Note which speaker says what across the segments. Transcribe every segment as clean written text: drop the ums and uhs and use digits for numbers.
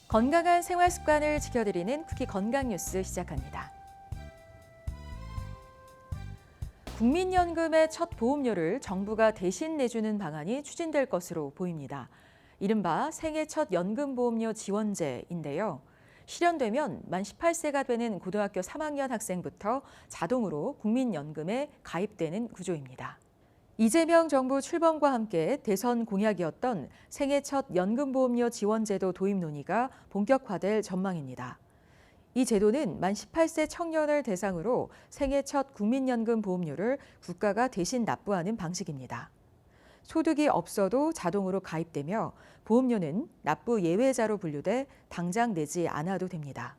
Speaker 1: 건강한 생활 습관을 지켜드리는 쿠키 건강 뉴스 시작합니다. 국민연금의 첫 보험료를 정부가 대신 내주는 방안이 추진될 것으로 보입니다. 이른바 생애 첫 연금보험료 지원제인데요. 실현되면 만 18세가 되는 고등학교 3학년 학생부터 자동으로 국민연금에 가입되는 구조입니다. 이재명 정부 출범과 함께 대선 공약이었던 생애 첫 연금보험료 지원제도 도입 논의가 본격화될 전망입니다. 이 제도는 만 18세 청년을 대상으로 생애 첫 국민연금 보험료를 국가가 대신 납부하는 방식입니다. 소득이 없어도 자동으로 가입되며 보험료는 납부 예외자로 분류돼 당장 내지 않아도 됩니다.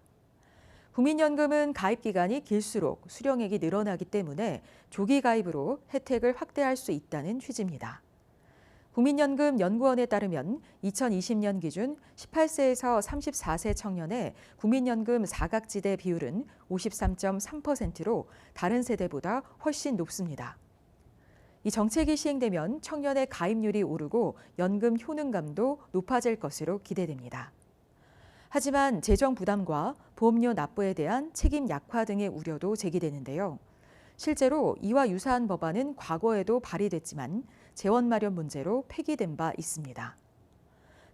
Speaker 1: 국민연금은 가입 기간이 길수록 수령액이 늘어나기 때문에 조기 가입으로 혜택을 확대할 수 있다는 취지입니다. 국민연금 연구원에 따르면 2020년 기준 18세에서 34세 청년의 국민연금 사각지대 비율은 53.3%로 다른 세대보다 훨씬 높습니다. 이 정책이 시행되면 청년의 가입률이 오르고 연금 효능감도 높아질 것으로 기대됩니다. 하지만 재정 부담과 보험료 납부에 대한 책임 약화 등의 우려도 제기되는데요. 실제로 이와 유사한 법안은 과거에도 발의됐지만 재원 마련 문제로 폐기된 바 있습니다.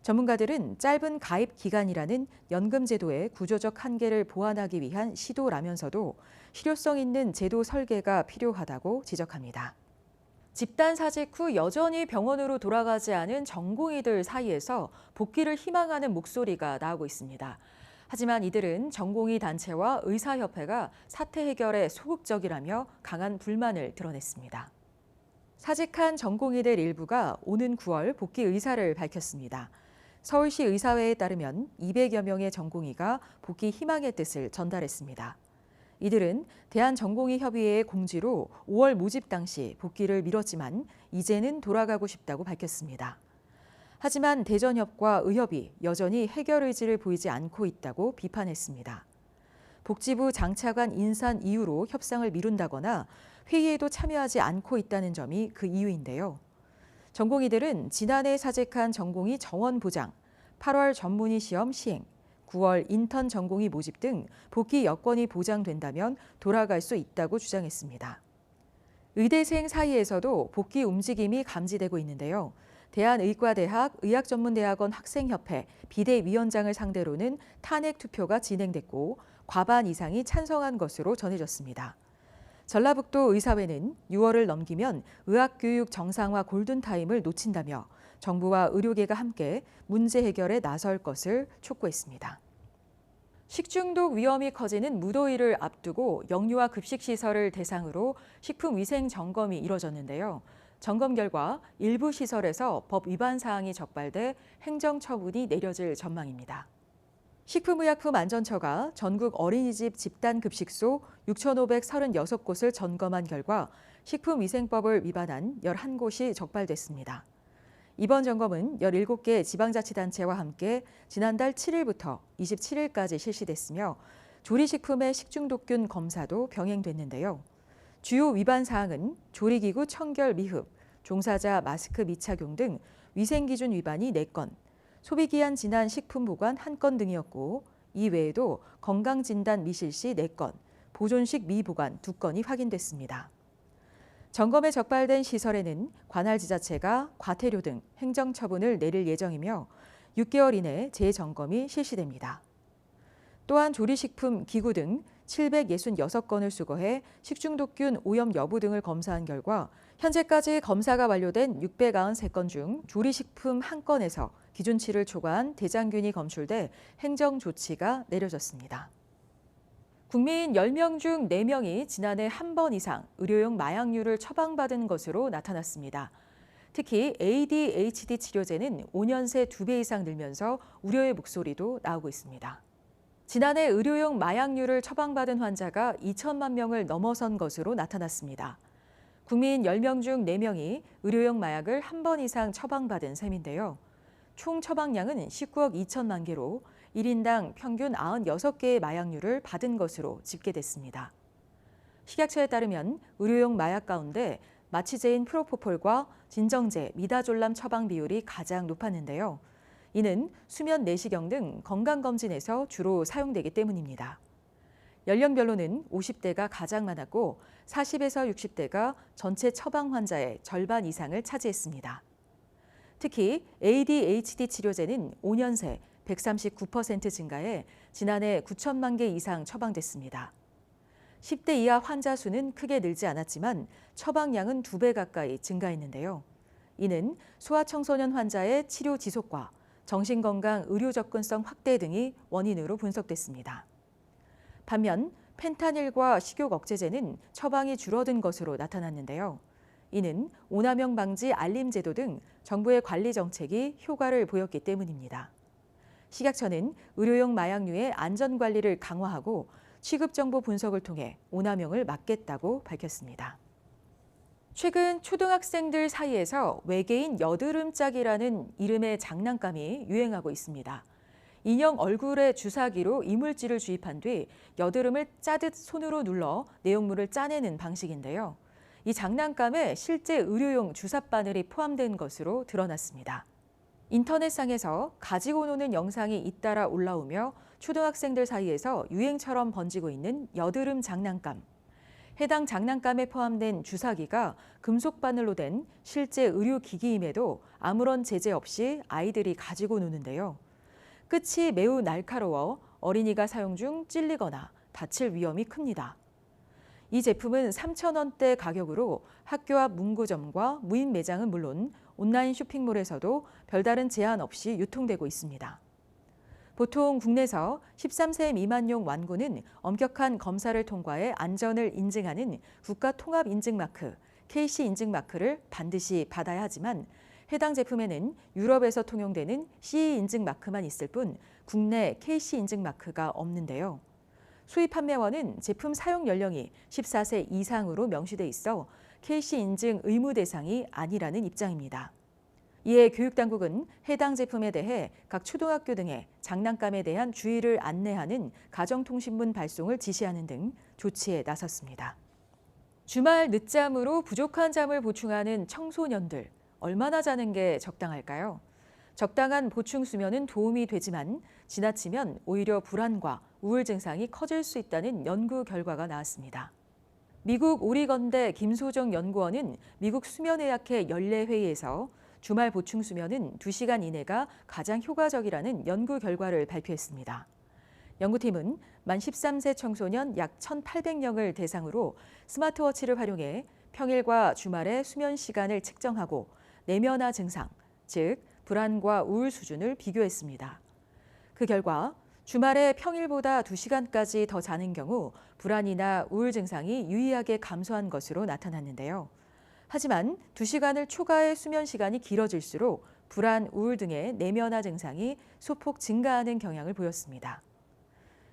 Speaker 1: 전문가들은 짧은 가입 기간이라는 연금 제도의 구조적 한계를 보완하기 위한 시도라면서도 실효성 있는 제도 설계가 필요하다고 지적합니다. 집단 사직 후 여전히 병원으로 돌아가지 않은 전공의들 사이에서 복귀를 희망하는 목소리가 나오고 있습니다. 하지만 이들은 전공의 단체와 의사협회가 사태 해결에 소극적이라며 강한 불만을 드러냈습니다. 사직한 전공의들 일부가 오는 9월 복귀 의사를 밝혔습니다. 서울시 의사회에 따르면 200여 명의 전공의가 복귀 희망의 뜻을 전달했습니다. 이들은 대한전공의협의회의 공지로 5월 모집 당시 복귀를 미뤘지만 이제는 돌아가고 싶다고 밝혔습니다. 하지만 대전협과 의협이 여전히 해결 의지를 보이지 않고 있다고 비판했습니다. 복지부 장차관 인선 이유로 협상을 미룬다거나 회의에도 참여하지 않고 있다는 점이 그 이유인데요. 전공의들은 지난해 사직한 전공의 정원 보장, 8월 전문의 시험 시행, 9월 인턴 전공의 모집 등 복귀 여건이 보장된다면 돌아갈 수 있다고 주장했습니다. 의대생 사이에서도 복귀 움직임이 감지되고 있는데요. 대한의과대학 의학전문대학원 학생협회 비대위원장을 상대로는 탄핵 투표가 진행됐고 과반 이상이 찬성한 것으로 전해졌습니다. 전라북도 의사회는 6월을 넘기면 의학교육 정상화 골든타임을 놓친다며 정부와 의료계가 함께 문제 해결에 나설 것을 촉구했습니다. 식중독 위험이 커지는 무더위를 앞두고 영유아 급식시설을 대상으로 식품위생 점검이 이뤄졌는데요. 점검 결과 일부 시설에서 법 위반 사항이 적발돼 행정처분이 내려질 전망입니다. 식품의약품안전처가 전국 어린이집 집단급식소 6,536곳을 점검한 결과 식품위생법을 위반한 11곳이 적발됐습니다. 이번 점검은 17개 지방자치단체와 함께 지난달 7일부터 27일까지 실시됐으며 조리식품의 식중독균 검사도 병행됐는데요. 주요 위반 사항은 조리기구 청결 미흡, 종사자 마스크 미착용 등 위생기준 위반이 4건, 소비기한 지난 식품 보관 1건 등이었고 이 외에도 건강진단 미실시 4건, 보존식 미보관 2건이 확인됐습니다. 점검에 적발된 시설에는 관할 지자체가 과태료 등 행정처분을 내릴 예정이며 6개월 이내 재점검이 실시됩니다. 또한 조리식품 기구 등 766건을 수거해 식중독균 오염 여부 등을 검사한 결과 현재까지 검사가 완료된 693건 중 조리식품 1건에서 기준치를 초과한 대장균이 검출돼 행정조치가 내려졌습니다. 국민 10명 중 4명이 지난해 한 번 이상 의료용 마약류를 처방받은 것으로 나타났습니다. 특히 ADHD 치료제는 5년 새 2배 이상 늘면서 우려의 목소리도 나오고 있습니다. 지난해 의료용 마약류를 처방받은 환자가 2천만 명을 넘어선 것으로 나타났습니다. 국민 10명 중 4명이 의료용 마약을 한 번 이상 처방받은 셈인데요. 총 처방량은 19억 2천만 개로 1인당 평균 96개의 마약류를 받은 것으로 집계됐습니다. 식약처에 따르면 의료용 마약 가운데 마취제인 프로포폴과 진정제, 미다졸람 처방 비율이 가장 높았는데요. 이는 수면 내시경 등 건강검진에서 주로 사용되기 때문입니다. 연령별로는 50대가 가장 많았고 40에서 60대가 전체 처방 환자의 절반 이상을 차지했습니다. 특히 ADHD 치료제는 5년 새 139% 증가해 지난해 9천만 개 이상 처방됐습니다. 10대 이하 환자 수는 크게 늘지 않았지만 처방량은 2배 가까이 증가했는데요. 이는 소아청소년 환자의 치료 지속과 정신건강 의료 접근성 확대 등이 원인으로 분석됐습니다. 반면 펜타닐과 식욕 억제제는 처방이 줄어든 것으로 나타났는데요. 이는 오남용 방지 알림 제도 등 정부의 관리 정책이 효과를 보였기 때문입니다. 식약처는 의료용 마약류의 안전 관리를 강화하고 취급 정보 분석을 통해 오남용을 막겠다고 밝혔습니다. 최근 초등학생들 사이에서 외계인 여드름짝이라는 이름의 장난감이 유행하고 있습니다. 인형 얼굴에 주사기로 이물질을 주입한 뒤 여드름을 짜듯 손으로 눌러 내용물을 짜내는 방식인데요. 이 장난감에 실제 의료용 주사 바늘이 포함된 것으로 드러났습니다. 인터넷상에서 가지고 노는 영상이 잇따라 올라오며 초등학생들 사이에서 유행처럼 번지고 있는 여드름 장난감. 해당 장난감에 포함된 주사기가 금속 바늘로 된 실제 의료기기임에도 아무런 제재 없이 아이들이 가지고 노는데요. 끝이 매우 날카로워 어린이가 사용 중 찔리거나 다칠 위험이 큽니다. 이 제품은 3,000원대 가격으로 학교 앞 문구점과 무인 매장은 물론 온라인 쇼핑몰에서도 별다른 제한 없이 유통되고 있습니다. 보통 국내에서 13세 미만용 완구는 엄격한 검사를 통과해 안전을 인증하는 국가통합인증마크, KC 인증마크를 반드시 받아야 하지만 해당 제품에는 유럽에서 통용되는 CE 인증마크만 있을 뿐 국내 KC 인증마크가 없는데요. 수입 판매원은 제품 사용 연령이 14세 이상으로 명시돼 있어 KC 인증 의무 대상이 아니라는 입장입니다. 이에 교육당국은 해당 제품에 대해 각 초등학교 등에 장난감에 대한 주의를 안내하는 가정통신문 발송을 지시하는 등 조치에 나섰습니다. 주말 늦잠으로 부족한 잠을 보충하는 청소년들, 얼마나 자는 게 적당할까요? 적당한 보충 수면은 도움이 되지만 지나치면 오히려 불안과 우울 증상이 커질 수 있다는 연구 결과가 나왔습니다. 미국 오리건대 김소정 연구원은 미국 수면의학회 연례회의에서 주말 보충 수면은 2시간 이내가 가장 효과적이라는 연구 결과를 발표했습니다. 연구팀은 만 13세 청소년 약 1,800명을 대상으로 스마트워치를 활용해 평일과 주말의 수면 시간을 측정하고 내면화 증상, 즉 불안과 우울 수준을 비교했습니다. 그 결과 주말에 평일보다 2시간까지 더 자는 경우 불안이나 우울 증상이 유의하게 감소한 것으로 나타났는데요. 하지만 2시간을 초과해 수면 시간이 길어질수록 불안, 우울 등의 내면화 증상이 소폭 증가하는 경향을 보였습니다.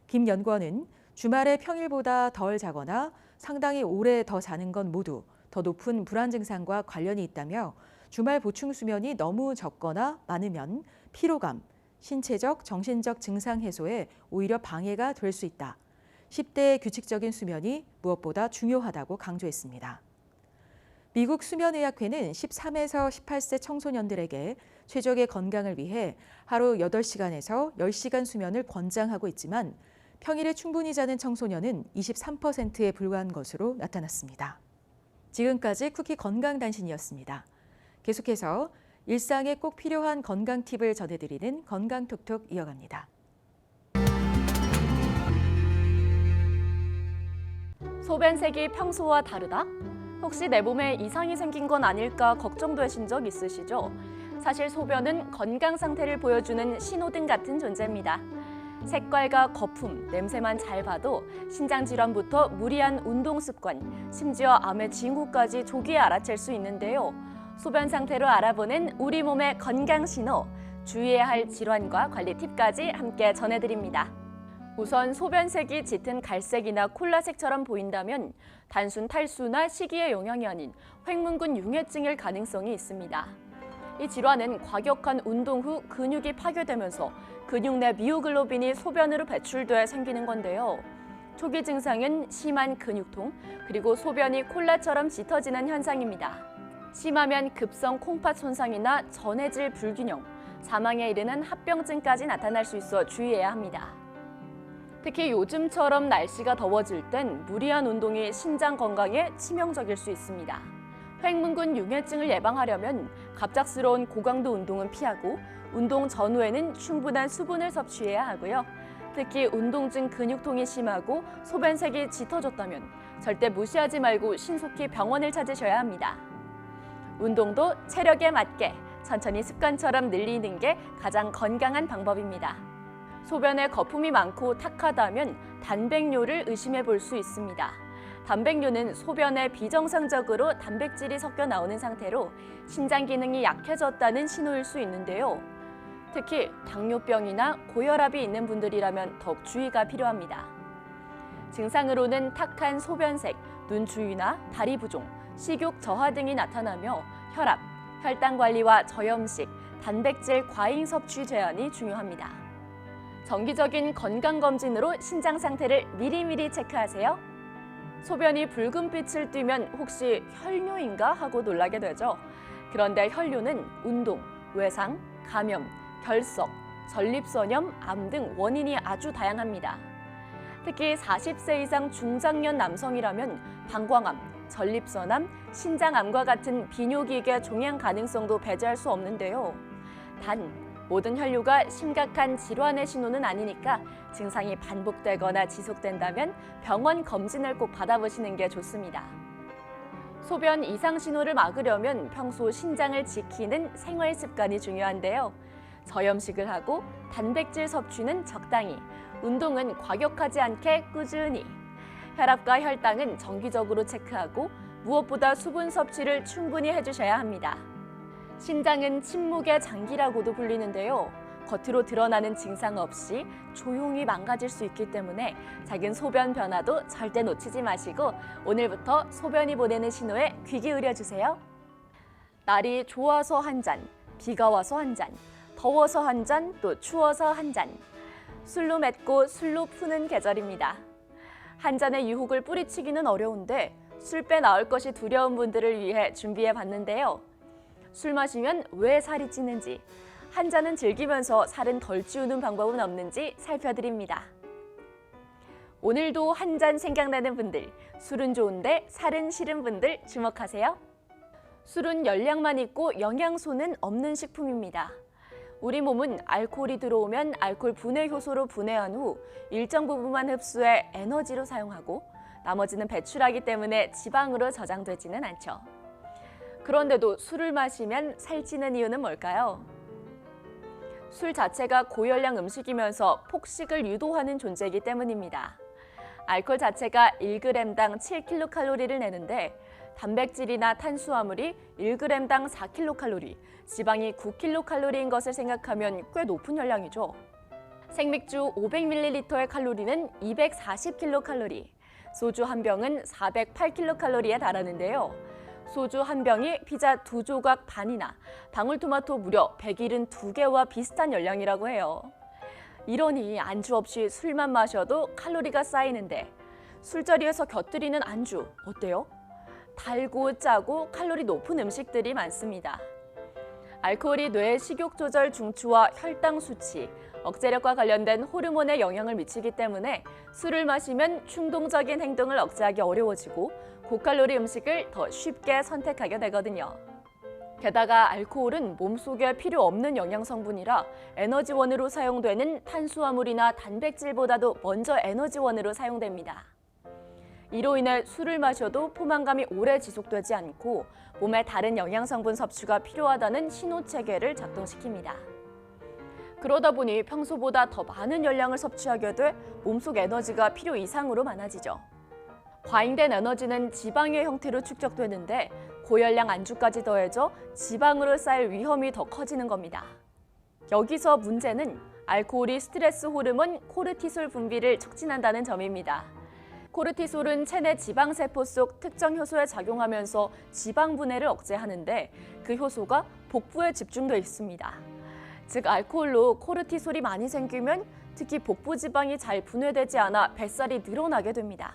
Speaker 1: 김 연구원은 주말에 평일보다 덜 자거나 상당히 오래 더 자는 건 모두 더 높은 불안 증상과 관련이 있다며 주말 보충 수면이 너무 적거나 많으면 피로감, 신체적, 정신적 증상 해소에 오히려 방해가 될 수 있다. 10대의 규칙적인 수면이 무엇보다 중요하다고 강조했습니다. 미국 수면의학회는 13에서 18세 청소년들에게 최적의 건강을 위해 하루 8시간에서 10시간 수면을 권장하고 있지만 평일에 충분히 자는 청소년은 23%에 불과한 것으로 나타났습니다. 지금까지 쿠키 건강단신이었습니다. 계속해서 일상에 꼭 필요한 건강 팁을 전해드리는 건강톡톡 이어갑니다.
Speaker 2: 소변색이 평소와 다르다? 혹시 내 몸에 이상이 생긴 건 아닐까 걱정되신 적 있으시죠? 사실 소변은 건강 상태를 보여주는 신호등 같은 존재입니다. 색깔과 거품, 냄새만 잘 봐도 신장 질환부터 무리한 운동 습관, 심지어 암의 징후까지 조기에 알아챌 수 있는데요. 소변 상태로 알아보는 우리 몸의 건강 신호, 주의해야 할 질환과 관리 팁까지 함께 전해드립니다. 우선 소변색이 짙은 갈색이나 콜라색처럼 보인다면 단순 탈수나 식이의 영향이 아닌 횡문근 융해증일 가능성이 있습니다. 이 질환은 과격한 운동 후 근육이 파괴되면서 근육 내 미오글로빈이 소변으로 배출돼 생기는 건데요. 초기 증상은 심한 근육통, 그리고 소변이 콜라처럼 짙어지는 현상입니다. 심하면 급성 콩팥 손상이나 전해질 불균형, 사망에 이르는 합병증까지 나타날 수 있어 주의해야 합니다. 특히 요즘처럼 날씨가 더워질 땐 무리한 운동이 신장 건강에 치명적일 수 있습니다. 횡문근 융해증을 예방하려면 갑작스러운 고강도 운동은 피하고 운동 전후에는 충분한 수분을 섭취해야 하고요. 특히 운동 중 근육통이 심하고 소변색이 짙어졌다면 절대 무시하지 말고 신속히 병원을 찾으셔야 합니다. 운동도 체력에 맞게 천천히 습관처럼 늘리는 게 가장 건강한 방법입니다. 소변에 거품이 많고 탁하다면 단백뇨를 의심해 볼 수 있습니다. 단백뇨는 소변에 비정상적으로 단백질이 섞여 나오는 상태로 신장 기능이 약해졌다는 신호일 수 있는데요. 특히 당뇨병이나 고혈압이 있는 분들이라면 더욱 주의가 필요합니다. 증상으로는 탁한 소변색, 눈 주위나 다리 부종, 식욕 저하 등이 나타나며 혈압, 혈당 관리와 저염식, 단백질 과잉 섭취 제한이 중요합니다. 정기적인 건강검진으로 신장 상태를 미리미리 체크하세요. 소변이 붉은빛을 띠면 혹시 혈뇨인가 하고 놀라게 되죠. 그런데 혈뇨는 운동, 외상, 감염, 결석, 전립선염, 암 등 원인이 아주 다양합니다. 특히 40세 이상 중장년 남성이라면 방광암, 전립선암, 신장암과 같은 비뇨기계 종양 가능성도 배제할 수 없는데요. 단, 모든 혈뇨가 심각한 질환의 신호는 아니니까 증상이 반복되거나 지속된다면 병원 검진을 꼭 받아보시는 게 좋습니다. 소변 이상 신호를 막으려면 평소 신장을 지키는 생활 습관이 중요한데요. 저염식을 하고 단백질 섭취는 적당히, 운동은 과격하지 않게 꾸준히, 혈압과 혈당은 정기적으로 체크하고 무엇보다 수분 섭취를 충분히 해주셔야 합니다. 신장은 침묵의 장기라고도 불리는데요. 겉으로 드러나는 증상 없이 조용히 망가질 수 있기 때문에 작은 소변 변화도 절대 놓치지 마시고 오늘부터 소변이 보내는 신호에 귀 기울여 주세요. 날이 좋아서 한 잔, 비가 와서 한 잔, 더워서 한 잔, 또 추워서 한 잔. 술로 맺고 술로 푸는 계절입니다. 한 잔의 유혹을 뿌리치기는 어려운데 술 빼 나올 것이 두려운 분들을 위해 준비해 봤는데요. 술 마시면 왜 살이 찌는지, 한 잔은 즐기면서 살은 덜 찌우는 방법은 없는지 살펴드립니다. 오늘도 한 잔 생각나는 분들, 술은 좋은데 살은 싫은 분들 주목하세요. 술은 열량만 있고 영양소는 없는 식품입니다. 우리 몸은 알코올이 들어오면 알코올 분해 효소로 분해한 후 일정 부분만 흡수해 에너지로 사용하고 나머지는 배출하기 때문에 지방으로 저장되지는 않죠. 그런데도 술을 마시면 살찌는 이유는 뭘까요? 술 자체가 고열량 음식이면서 폭식을 유도하는 존재이기 때문입니다. 알코올 자체가 1g당 7kcal를 내는데 단백질이나 탄수화물이 1g당 4kcal, 지방이 9kcal인 것을 생각하면 꽤 높은 혈량이죠. 생맥주 500ml의 칼로리는 240kcal, 소주 한 병은 408kcal에 달하는데요. 소주 한 병이 피자 2조각 반이나 방울토마토 무려 172개와 비슷한 열량이라고 해요. 이러니 안주 없이 술만 마셔도 칼로리가 쌓이는데 술자리에서 곁들이는 안주 어때요? 달고 짜고 칼로리 높은 음식들이 많습니다. 알코올이 뇌의 식욕 조절 중추와 혈당 수치, 억제력과 관련된 호르몬에 영향을 미치기 때문에 술을 마시면 충동적인 행동을 억제하기 어려워지고 고칼로리 음식을 더 쉽게 선택하게 되거든요. 게다가 알코올은 몸속에 필요 없는 영양 성분이라 에너지원으로 사용되는 탄수화물이나 단백질보다도 먼저 에너지원으로 사용됩니다. 이로 인해 술을 마셔도 포만감이 오래 지속되지 않고 몸에 다른 영양 성분 섭취가 필요하다는 신호 체계를 작동시킵니다. 그러다 보니 평소보다 더 많은 열량을 섭취하게 돼 몸속 에너지가 필요 이상으로 많아지죠. 과잉된 에너지는 지방의 형태로 축적되는데 고열량 안주까지 더해져 지방으로 쌓일 위험이 더 커지는 겁니다. 여기서 문제는 알코올이 스트레스 호르몬 코르티솔 분비를 촉진한다는 점입니다. 코르티솔은 체내 지방세포 속 특정 효소에 작용하면서 지방 분해를 억제하는데 그 효소가 복부에 집중돼 있습니다. 즉 알코올로 코르티솔이 많이 생기면 특히 복부 지방이 잘 분해되지 않아 뱃살이 늘어나게 됩니다.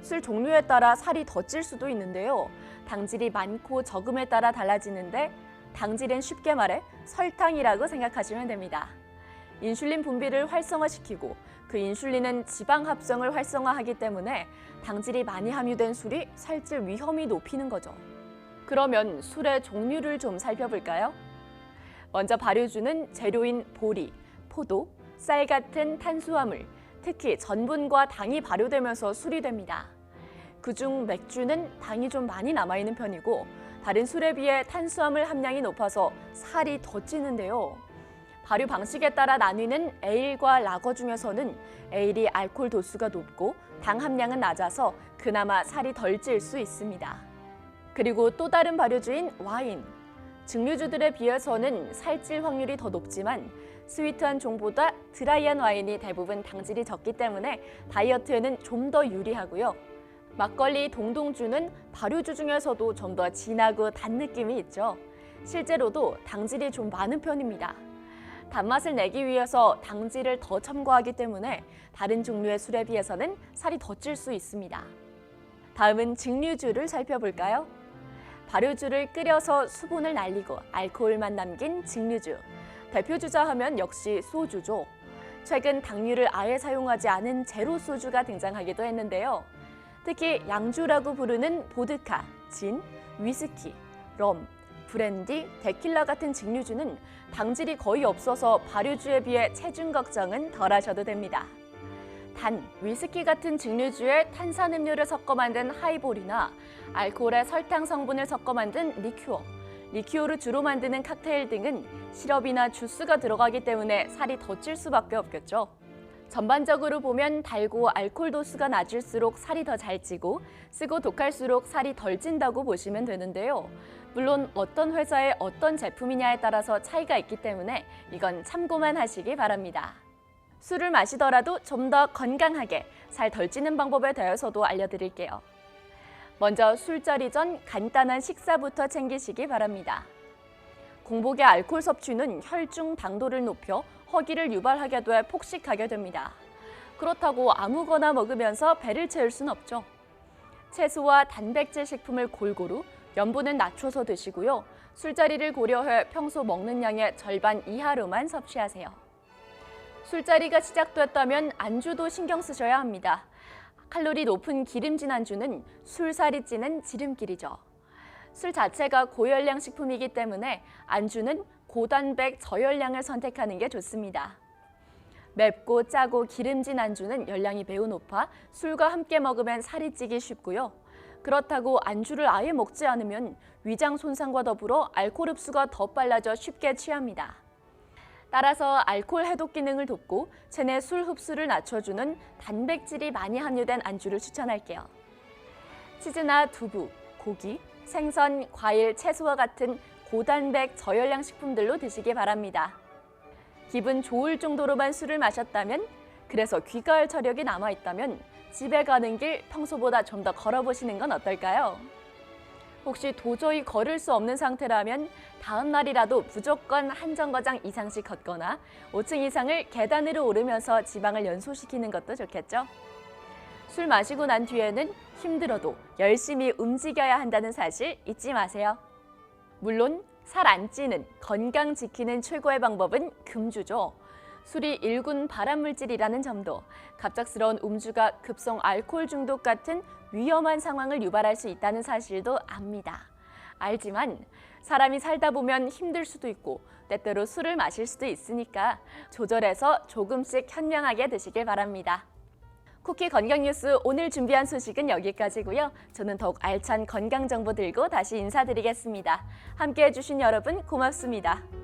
Speaker 2: 술 종류에 따라 살이 더 찔 수도 있는데요. 당질이 많고 적음에 따라 달라지는데 당질은 쉽게 말해 설탕이라고 생각하시면 됩니다. 인슐린 분비를 활성화시키고 그 인슐린은 지방 합성을 활성화하기 때문에 당질이 많이 함유된 술이 살찔 위험이 높이는 거죠. 그러면 술의 종류를 좀 살펴볼까요? 먼저 발효주는 재료인 보리, 포도, 쌀 같은 탄수화물, 특히 전분과 당이 발효되면서 술이 됩니다. 그중 맥주는 당이 좀 많이 남아있는 편이고 다른 술에 비해 탄수화물 함량이 높아서 살이 더 찌는데요. 발효 방식에 따라 나뉘는 에일과 라거 중에서는 에일이 알코올 도수가 높고 당 함량은 낮아서 그나마 살이 덜 찔 수 있습니다. 그리고 또 다른 발효주인 와인. 증류주들에 비해서는 살찔 확률이 더 높지만 스위트한 종보다 드라이한 와인이 대부분 당질이 적기 때문에 다이어트에는 좀 더 유리하고요. 막걸리, 동동주는 발효주 중에서도 좀 더 진하고 단 느낌이 있죠. 실제로도 당질이 좀 많은 편입니다. 단맛을 내기 위해서 당질을 더 첨가하기 때문에 다른 종류의 술에 비해서는 살이 더 찔 수 있습니다. 다음은 증류주를 살펴볼까요? 발효주를 끓여서 수분을 날리고 알코올만 남긴 증류주. 대표주자 하면 역시 소주죠. 최근 당류를 아예 사용하지 않은 제로 소주가 등장하기도 했는데요. 특히 양주라고 부르는 보드카, 진, 위스키, 럼, 브랜디, 데킬라 같은 증류주는 당질이 거의 없어서 발효주에 비해 체중 걱정은 덜 하셔도 됩니다. 단, 위스키 같은 증류주에 탄산음료를 섞어 만든 하이볼이나 알코올에 설탕 성분을 섞어 만든 리큐어, 리큐어를 주로 만드는 칵테일 등은 시럽이나 주스가 들어가기 때문에 살이 더 찔 수밖에 없겠죠. 전반적으로 보면 달고 알코올 도수가 낮을수록 살이 더 잘 찌고 쓰고 독할수록 살이 덜 찐다고 보시면 되는데요. 물론 어떤 회사의 어떤 제품이냐에 따라서 차이가 있기 때문에 이건 참고만 하시기 바랍니다. 술을 마시더라도 좀 더 건강하게 살 덜 찌는 방법에 대해서도 알려드릴게요. 먼저 술자리 전 간단한 식사부터 챙기시기 바랍니다. 공복의 알코올 섭취는 혈중 당도를 높여 허기를 유발하게 돼 폭식하게 됩니다. 그렇다고 아무거나 먹으면서 배를 채울 순 없죠. 채소와 단백질 식품을 골고루 염분은 낮춰서 드시고요. 술자리를 고려해 평소 먹는 양의 절반 이하로만 섭취하세요. 술자리가 시작됐다면 안주도 신경 쓰셔야 합니다. 칼로리 높은 기름진 안주는 술살이 찌는 지름길이죠. 술 자체가 고열량 식품이기 때문에 안주는 고단백 저열량을 선택하는 게 좋습니다. 맵고 짜고 기름진 안주는 열량이 매우 높아 술과 함께 먹으면 살이 찌기 쉽고요. 그렇다고 안주를 아예 먹지 않으면 위장 손상과 더불어 알코올 흡수가 더 빨라져 쉽게 취합니다. 따라서 알코올 해독 기능을 돕고 체내 술 흡수를 낮춰주는 단백질이 많이 함유된 안주를 추천할게요. 치즈나 두부, 고기, 생선, 과일, 채소와 같은 고단백 저열량 식품들로 드시기 바랍니다. 기분 좋을 정도로만 술을 마셨다면, 그래서 귀가할 체력이 남아있다면 집에 가는 길 평소보다 좀 더 걸어보시는 건 어떨까요? 혹시 도저히 걸을 수 없는 상태라면 다음 날이라도 무조건 한 정거장 이상씩 걷거나 5층 이상을 계단으로 오르면서 지방을 연소시키는 것도 좋겠죠? 술 마시고 난 뒤에는 힘들어도 열심히 움직여야 한다는 사실 잊지 마세요. 물론 살 안 찌는, 건강 지키는 최고의 방법은 금주죠. 술이 일군 발암물질이라는 점도, 갑작스러운 음주가 급성 알코올 중독 같은 위험한 상황을 유발할 수 있다는 사실도 압니다. 알지만 사람이 살다 보면 힘들 수도 있고 때때로 술을 마실 수도 있으니까 조절해서 조금씩 현명하게 드시길 바랍니다. 쿠키 건강 뉴스 오늘 준비한 소식은 여기까지고요. 저는 더욱 알찬 건강 정보 들고 다시 인사드리겠습니다. 함께해 주신 여러분 고맙습니다.